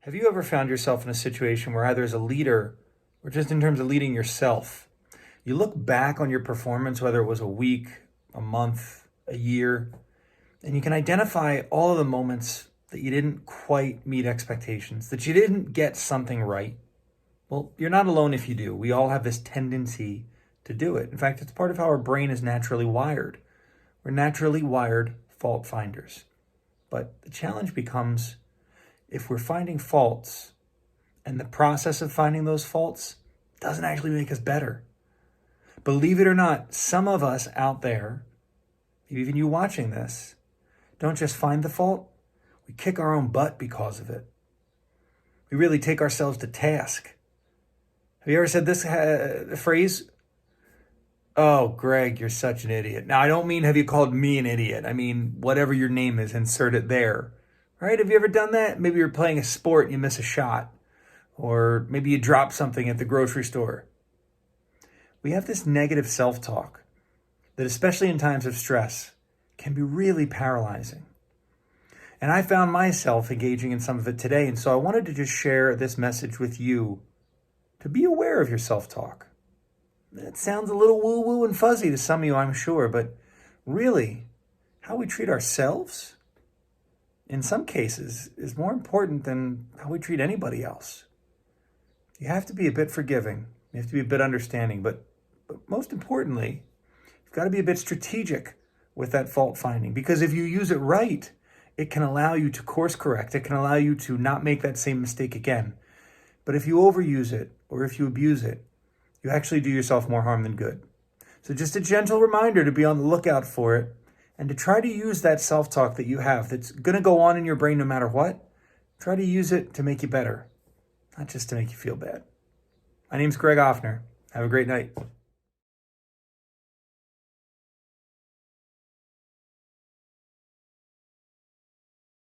Have you ever found yourself in a situation where either as a leader or just in terms of leading yourself, you look back on your performance, whether it was a week, a month, a year, and you can identify all of the moments that you didn't quite meet expectations, that you didn't get something right? Well, you're not alone if you do. We all have this tendency to do it. In fact, it's part of how our brain is naturally wired. We're naturally wired fault finders. But the challenge becomes if we're finding faults and the process of finding those faults doesn't actually make us better. Believe it or not, some of us out there, even you watching this, don't just find the fault, we kick our own butt because of it. We really take ourselves to task. Have you ever said this phrase? Oh, Greg, you're such an idiot. Now, I don't mean have you called me an idiot. I mean, whatever your name is, insert it there. Right? Have you ever done that? Maybe you're playing a sport and you miss a shot. Or maybe you drop something at the grocery store. We have this negative self-talk that, especially in times of stress, can be really paralyzing. And I found myself engaging in some of it today. And so I wanted to just share this message with you to be aware of your self-talk. It sounds a little woo-woo and fuzzy to some of you, I'm sure, but really, how we treat ourselves, in some cases, is more important than how we treat anybody else. You have to be a bit forgiving. You have to be a bit understanding, but most importantly, you've got to be a bit strategic with that fault finding, because if you use it right, it can allow you to course correct. It can allow you to not make that same mistake again. But if you overuse it or if you abuse it, you actually do yourself more harm than good. So just a gentle reminder to be on the lookout for it and to try to use that self-talk that you have that's going to go on in your brain no matter what. Try to use it to make you better, not just to make you feel bad. My name's Greg Offner. Have a great night.